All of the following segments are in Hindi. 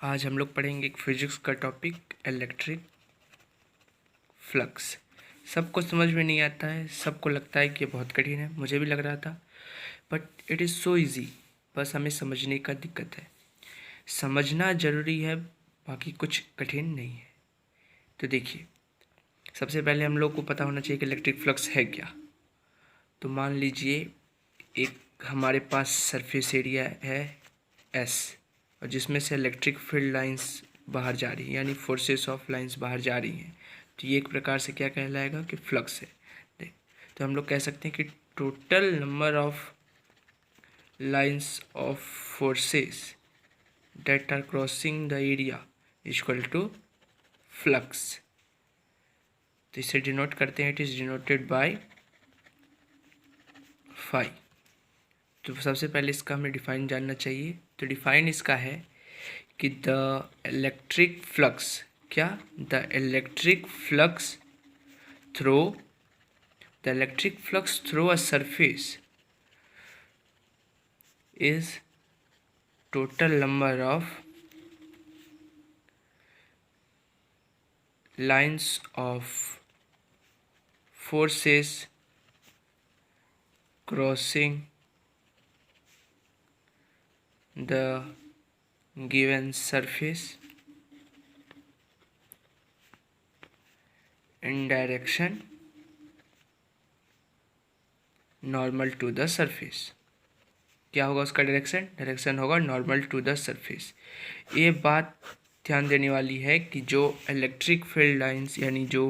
आज हम लोग पढ़ेंगे एक फिजिक्स का टॉपिक इलेक्ट्रिक फ्लक्स। सबको समझ में नहीं आता है, सबको लगता है कि ये बहुत कठिन है, मुझे भी लग रहा था, but it is so easy. बस हमें समझने का दिक्कत है, समझना ज़रूरी है, बाकी कुछ कठिन नहीं है। तो देखिए, सबसे पहले हम लोग को पता होना चाहिए कि इलेक्ट्रिक फ्लक्स है क्या। तो मान लीजिए एक हमारे पास सरफेस एरिया है S, और जिसमें से इलेक्ट्रिक फील्ड लाइंस बाहर जा रही हैं, यानी फोर्सेस ऑफ लाइंस बाहर जा रही हैं। तो ये एक प्रकार से क्या कहलाएगा कि फ्लक्स है। देख, तो हम लोग कह सकते हैं कि total number of lines of forces that are crossing the area equal to flux. तो इसे डिनोट करते हैं, it is denoted by phi. तो सबसे पहले इसका हमें डिफाइन जानना चाहिए। तो डिफाइन इसका है कि द इलेक्ट्रिक फ्लक्स, क्या, the electric flux through a surface is total number of lines of forces crossing the given surface in direction normal to the surface। क्या होगा उसका डायरेक्शन होगा नॉर्मल टू द सरफेस। ये बात ध्यान देने वाली है कि जो इलेक्ट्रिक फील्ड लाइंस यानी जो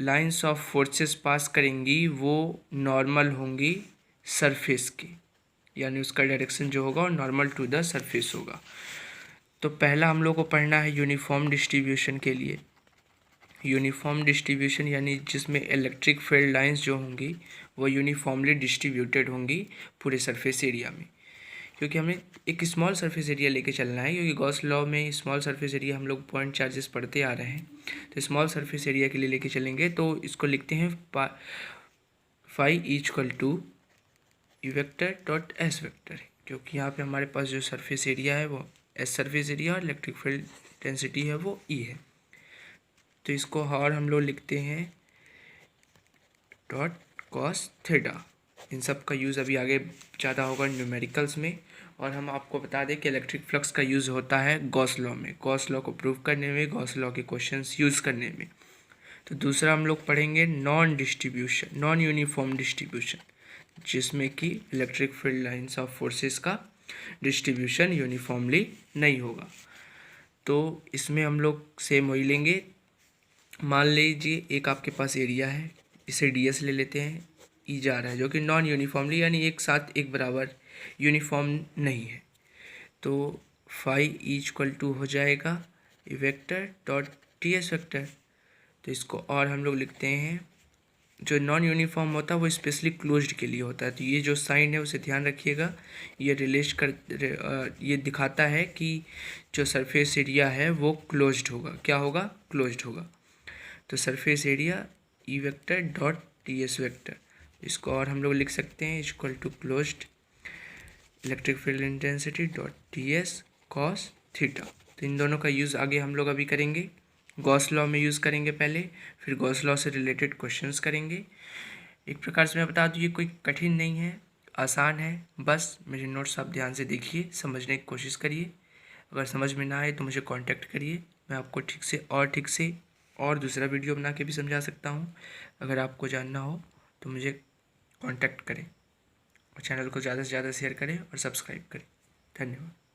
लाइंस ऑफ फोर्सेस पास करेंगी वो नॉर्मल होंगी सरफेस की, यानी उसका डायरेक्शन जो होगा वो नॉर्मल टू द सरफेस होगा। तो पहला हम लोग को पढ़ना है यूनिफॉर्म डिस्ट्रीब्यूशन के लिए। यूनिफॉर्म डिस्ट्रीब्यूशन यानी जिसमें इलेक्ट्रिक फील्ड लाइंस जो होंगी वो यूनिफॉर्मली डिस्ट्रीब्यूटेड होंगी पूरे सरफेस एरिया में, क्योंकि हमें एक स्मॉल सरफेस एरिया लेके चलना है, क्योंकि गॉस लॉ में स्मॉल सरफेस एरिया हम लोग पॉइंट चार्जेस पढ़ते आ रहे हैं। तो स्मॉल सरफेस एरिया के लिए लेके चलेंगे, तो इसको लिखते हैं phi equal to U vector dot S vector, क्योंकि यहाँ पे हमारे पास जो सरफेस एरिया है वो एस सरफेस एरिया और इलेक्ट्रिक फील्ड डेंसिटी है वो ई है। तो इसको और हम लोग लिखते हैं डॉट कॉस थीटा। इन सब का यूज़ अभी आगे ज़्यादा होगा न्यूमेरिकल्स में। और हम आपको बता दें कि इलेक्ट्रिक फ्लक्स का यूज़ होता है गॉस लॉ में, गॉस लॉ को प्रूव करने में, गॉस लॉ के क्वेश्चंस यूज़ करने में। तो दूसरा हम लोग पढ़ेंगे नॉन यूनिफॉर्म डिस्ट्रीब्यूशन, जिसमें कि electric field lines of forces का डिस्ट्रीब्यूशन यूनिफॉर्मली नहीं होगा। तो इसमें हम लोग सेम वही लेंगे। मान लीजिए एक आपके पास एरिया है, इसे ds ले लेते हैं, ई जा रहा है जो कि नॉन यूनिफॉर्मली यानी एक साथ एक बराबर यूनिफॉर्म नहीं है। तो फाई इक्वल टू हो जाएगा वेक्टर डॉट ts वेक्टर। तो इसको और हम लोग लिखते हैं, जो नॉन यूनिफॉर्म होता है वो स्पेशली क्लोज्ड के लिए होता है। तो ये जो साइन है उसे ध्यान रखिएगा, ये ये दिखाता है कि जो सरफेस एरिया है वो क्लोज्ड होगा। क्या होगा? क्लोज्ड होगा। तो surface area E vector dot ts vector, इसको और हम लोग लिख सकते हैं equal to closed electric field intensity dot ts cos theta. तो इन दोनों का यूज़ आगे हम लोग अभी करेंगे, गॉस लॉ में यूज़ करेंगे पहले, फिर गॉस लॉ से रिलेटेड क्वेश्चंस करेंगे। एक प्रकार से मैं बता दूँ ये कोई कठिन नहीं है, आसान है। बस मेरे नोट्स आप ध्यान से देखिए, समझने की कोशिश करिए। अगर समझ में ना आए तो मुझे कांटेक्ट करिए, मैं आपको ठीक से और दूसरा वीडियो बना के भी समझा सकता हूँ। अगर आपको जानना हो तो मुझे कांटेक्ट करें, और चैनल को ज़्यादा से ज़्यादा शेयर करें और सब्सक्राइब करें। धन्यवाद।